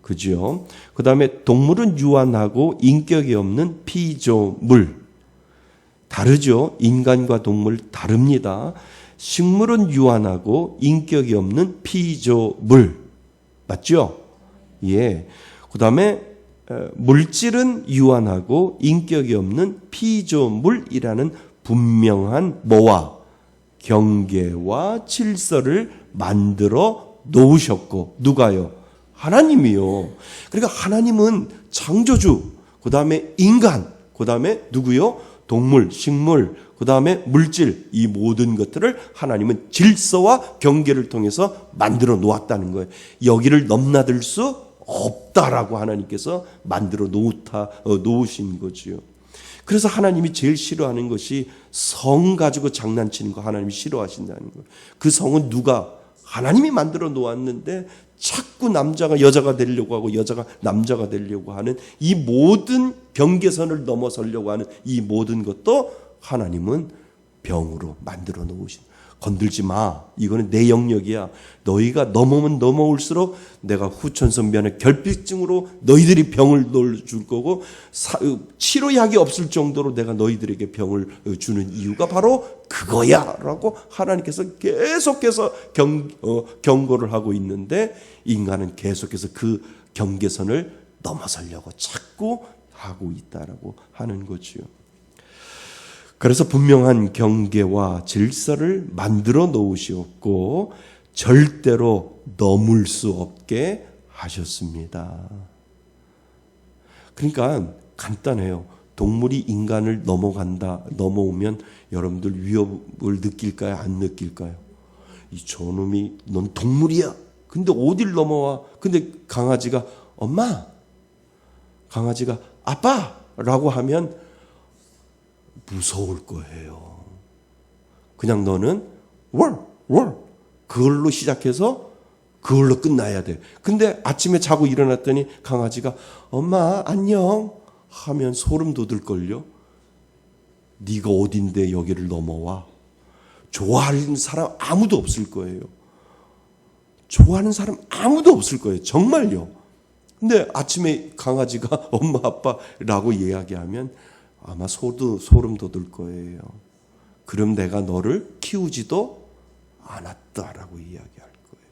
그죠? 그 다음에 동물은 유한하고 인격이 없는 피조물. 다르죠? 인간과 동물 다릅니다. 식물은 유한하고 인격이 없는 피조물. 맞죠? 예. 그 다음에 물질은 유한하고 인격이 없는 피조물이라는 분명한 뭐와 경계와 질서를 만들어 놓으셨고, 누가요? 하나님이요. 그러니까 하나님은 창조주, 그 다음에 인간, 그 다음에 누구요? 동물, 식물, 그 다음에 물질, 이 모든 것들을 하나님은 질서와 경계를 통해서 만들어 놓았다는 거예요. 여기를 넘나들 수 없다라고 하나님께서 만들어 놓으신 거지요. 그래서 하나님이 제일 싫어하는 것이 성 가지고 장난치는 거 하나님이 싫어하신다는 거예요. 그 성은 누가? 하나님이 만들어 놓았는데 자꾸 남자가 여자가 되려고 하고 여자가 남자가 되려고 하는 이 모든 경계선을 넘어서려고 하는 이 모든 것도 하나님은 병으로 만들어 놓으신. 건들지 마. 이거는 내 영역이야. 너희가 넘으면 넘어올수록 내가 후천성변의 결핍증으로 너희들이 병을 줄 거고 치료약이 없을 정도로 내가 너희들에게 병을 주는 이유가 바로 그거야 라고 하나님께서 계속해서 경고를 하고 있는데 인간은 계속해서 그 경계선을 넘어서려고 자꾸 하고 있다라고 하는 거죠. 그래서 분명한 경계와 질서를 만들어 놓으시었고 절대로 넘을 수 없게 하셨습니다. 그러니까 간단해요. 동물이 인간을 넘어오면 여러분들 위협을 느낄까요? 안 느낄까요? 이 저놈이 넌 동물이야. 근데 어딜 넘어와? 근데 강아지가 엄마, 강아지가 아빠라고 하면 무서울 거예요. 그냥 너는 그걸로 시작해서 그걸로 끝나야 돼. 근데 아침에 자고 일어났더니 강아지가 엄마 안녕 하면 소름 돋을걸요. 네가 어딘데 여기를 넘어와. 좋아하는 사람 아무도 없을 거예요. 좋아하는 사람 아무도 없을 거예요. 정말요. 근데 아침에 강아지가 엄마 아빠라고 이야기하면 아마 소름 돋을 거예요. 그럼 내가 너를 키우지도 않았다라고 이야기할 거예요.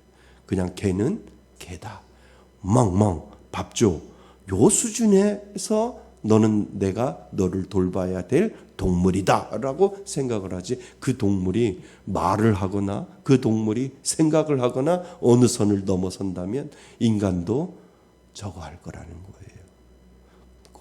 그냥 걔는 걔다. 멍멍 밥 줘. 요 수준에서 너는 내가 너를 돌봐야 될 동물이다라고 생각을 하지. 그 동물이 말을 하거나 그 동물이 생각을 하거나 어느 선을 넘어선다면 인간도 저거 할 거라는 거예요.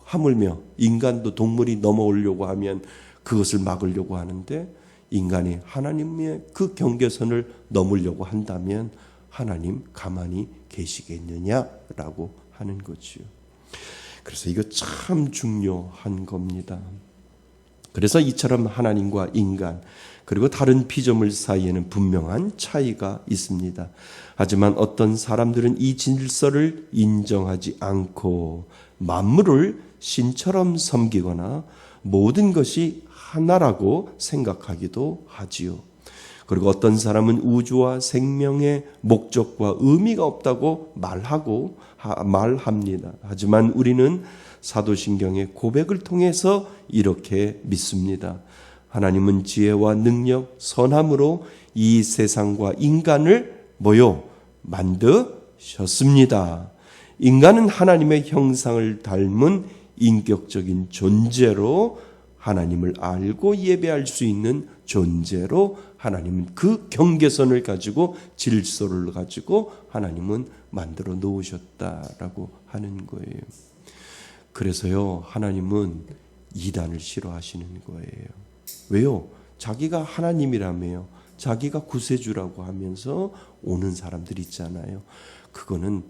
하물며 인간도 동물이 넘어오려고 하면 그것을 막으려고 하는데 인간이 하나님의 그 경계선을 넘으려고 한다면 하나님 가만히 계시겠느냐라고 하는 거지요. 그래서 이거 참 중요한 겁니다. 그래서 이처럼 하나님과 인간 그리고 다른 피조물 사이에는 분명한 차이가 있습니다. 하지만 어떤 사람들은 이 질서를 인정하지 않고 만물을 신처럼 섬기거나 모든 것이 하나라고 생각하기도 하지요. 그리고 어떤 사람은 우주와 생명의 목적과 의미가 없다고 말합니다. 하지만 우리는 사도신경의 고백을 통해서 이렇게 믿습니다. 하나님은 지혜와 능력, 선함으로 이 세상과 인간을 만드셨습니다. 인간은 하나님의 형상을 닮은 인격적인 존재로 하나님을 알고 예배할 수 있는 존재로 하나님은 그 경계선을 가지고 질서를 가지고 하나님은 만들어 놓으셨다라고 하는 거예요. 그래서요, 하나님은 이단을 싫어하시는 거예요. 왜요? 자기가 하나님이라며요. 자기가 구세주라고 하면서 오는 사람들 있잖아요. 그거는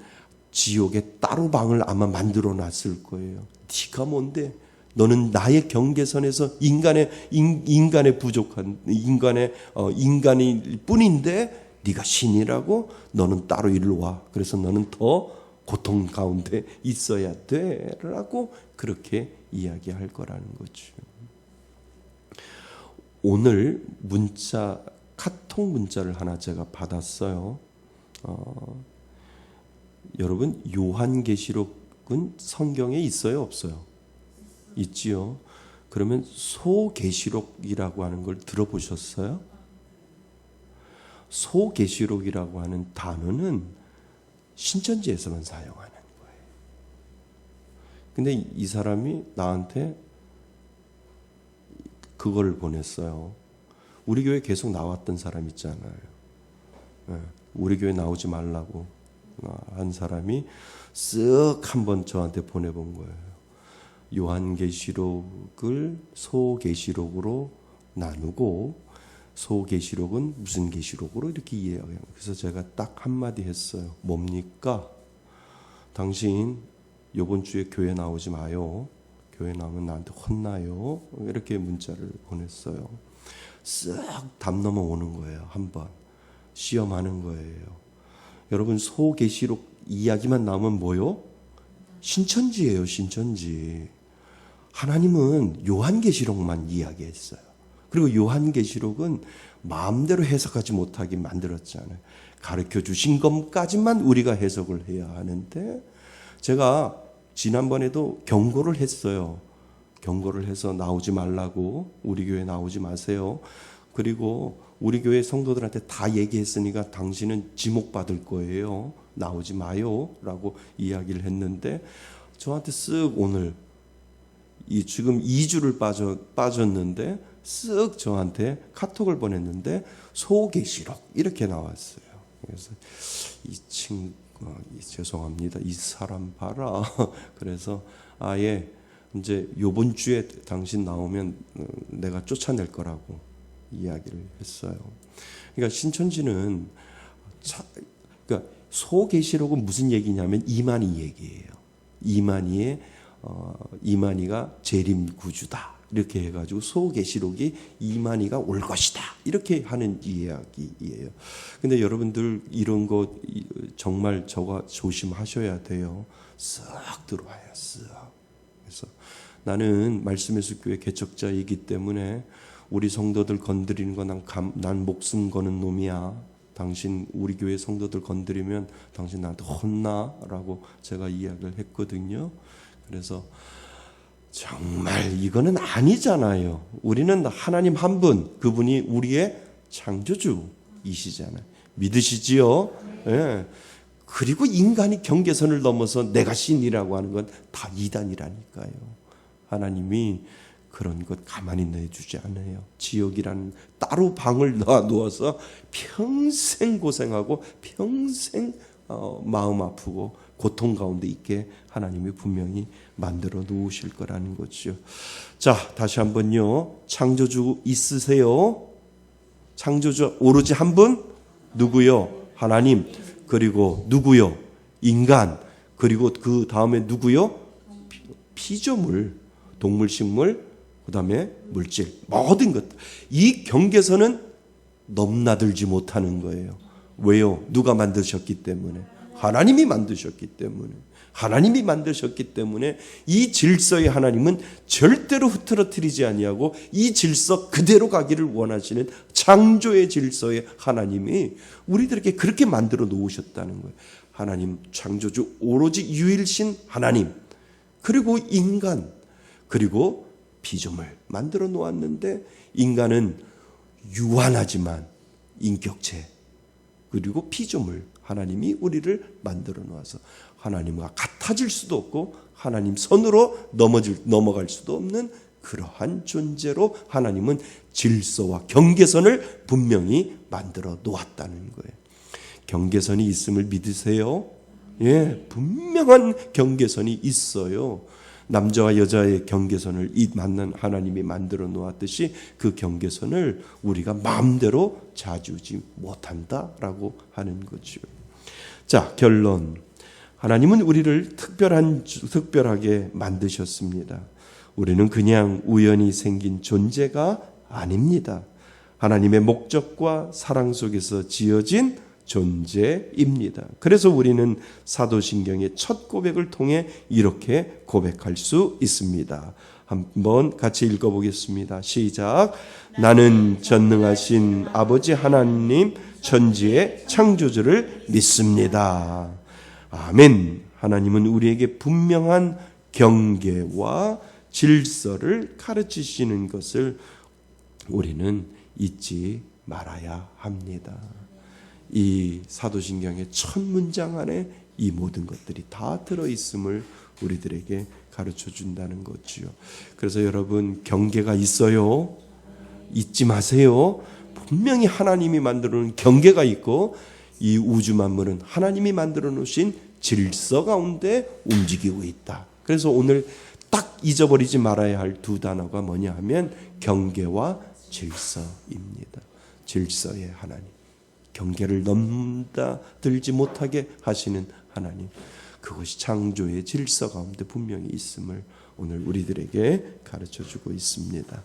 지옥에 따로 방을 아마 만들어 놨을 거예요. 네가 뭔데? 너는 나의 경계선에서 인간의 부족한 인간일 뿐인데 네가 신이라고? 너는 따로 일로 와. 그래서 너는 더 고통 가운데 있어야 돼라고 그렇게 이야기할 거라는 거죠. 오늘 카톡 문자를 하나 제가 받았어요. 여러분 요한계시록은 성경에 있어요, 없어요? 있지요. 그러면 소계시록이라고 하는 걸 들어보셨어요? 소계시록이라고 하는 단어는 신천지에서만 사용하는 거예요. 근데 이 사람이 나한테 그걸 보냈어요. 우리 교회 계속 나왔던 사람 있잖아요. 우리 교회 나오지 말라고 한 사람이 쓱 한번 저한테 보내본 거예요. 요한계시록을 소계시록으로 나누고 소계시록은 무슨 계시록으로 이렇게 이해해요. 그래서 제가 딱 한마디 했어요. 뭡니까? 당신 이번 주에 교회 나오지 마요. 교회 나오면 나한테 혼나요. 이렇게 문자를 보냈어요. 쓱 담 넘어오는 거예요. 한번 시험하는 거예요. 여러분 소계시록 이야기만 나오면 뭐요? 신천지예요. 신천지. 하나님은 요한계시록만 이야기했어요. 그리고 요한계시록은 마음대로 해석하지 못하게 만들었잖아요. 가르쳐 주신 것까지만 우리가 해석을 해야 하는데, 제가 지난번에도 경고를 했어요. 경고를 해서 나오지 말라고, 우리 교회 나오지 마세요. 그리고 우리 교회 성도들한테 다 얘기했으니까 당신은 지목받을 거예요. 나오지 마요. 라고 이야기를 했는데, 저한테 쓱 오늘 지금 2주를 빠졌는데 쓱 저한테 카톡을 보냈는데 소계시록 이렇게 나왔어요. 그래서 이 친구 죄송합니다. 이 사람 봐라. 그래서 아예 이제 요번 주에 당신 나오면 내가 쫓아낼 거라고 이야기를 했어요. 그러니까 신천지는 그러니까 소계시록은 무슨 얘기냐면 이만희 얘기예요. 이만희가 재림 구주다 이렇게 해가지고 소계시록이 이만희가 올 것이다 이렇게 하는 이야기예요. 근데 여러분들 이런 거 정말 저거 조심하셔야 돼요. 쓱 들어와요. 쓱. 그래서 나는 말씀의 숲교회 개척자이기 때문에 우리 성도들 건드리는 거 난 목숨 거는 놈이야. 당신 우리 교회 성도들 건드리면 당신 나한테 혼나라고 제가 이야기를 했거든요. 그래서 정말 이거는 아니잖아요. 우리는 하나님 한 분, 그분이 우리의 창조주이시잖아요. 믿으시지요? 예. 그리고 인간이 경계선을 넘어서 내가 신이라고 하는 건 다 이단이라니까요. 하나님이 그런 것 가만히 내주지 않아요. 지옥이라는 따로 방을 놓아서 평생 고생하고 평생 마음 아프고 고통 가운데 있게 하나님이 분명히 만들어 놓으실 거라는 거죠. 자, 다시 한번요. 창조주 있으세요? 창조주 오로지 한 분? 누구요? 하나님. 그리고 누구요? 인간. 그리고 그 다음에 누구요? 피조물, 동물, 식물, 그 다음에 물질, 모든 것. 이 경계선은 넘나들지 못하는 거예요. 왜요? 누가 만드셨기 때문에. 하나님이 만드셨기 때문에. 하나님이 만드셨기 때문에 이 질서의 하나님은 절대로 흐트러뜨리지 아니하고 이 질서 그대로 가기를 원하시는 창조의 질서의 하나님이 우리들에게 그렇게 만들어 놓으셨다는 거예요. 하나님 창조주 오로지 유일신 하나님, 그리고 인간, 그리고 피조물 만들어 놓았는데 인간은 유한하지만 인격체, 그리고 피조물, 하나님이 우리를 만들어 놓아서 하나님과 같아질 수도 없고 하나님 선으로 넘어갈 수도 없는 그러한 존재로 하나님은 질서와 경계선을 분명히 만들어 놓았다는 거예요. 경계선이 있음을 믿으세요? 예, 분명한 경계선이 있어요. 남자와 여자의 경계선을 이 만난 하나님이 만들어 놓았듯이 그 경계선을 우리가 마음대로 자주지 못한다라고 하는 거죠. 자, 결론. 하나님은 우리를 특별하게 만드셨습니다. 우리는 그냥 우연히 생긴 존재가 아닙니다. 하나님의 목적과 사랑 속에서 지어진 존재입니다. 그래서 우리는 사도신경의 첫 고백을 통해 이렇게 고백할 수 있습니다. 한번 같이 읽어보겠습니다. 시작. 나는 전능하신 아버지 하나님 천지의 창조주를 믿습니다. 아멘. 하나님은 우리에게 분명한 경계와 질서를 가르치시는 것을 우리는 잊지 말아야 합니다. 이 사도신경의 첫 문장 안에 이 모든 것들이 다 들어있음을 우리들에게 가르쳐 준다는 거지요. 그래서 여러분 경계가 있어요. 잊지 마세요. 분명히 하나님이 만들어 놓은 경계가 있고 이 우주 만물은 하나님이 만들어 놓으신 질서 가운데 움직이고 있다. 그래서 오늘 딱 잊어버리지 말아야 할 두 단어가 뭐냐 하면 경계와 질서입니다. 질서의 하나님. 경계를 넘나들지 못하게 하시는 하나님. 그것이 창조의 질서 가운데 분명히 있음을 오늘 우리들에게 가르쳐 주고 있습니다.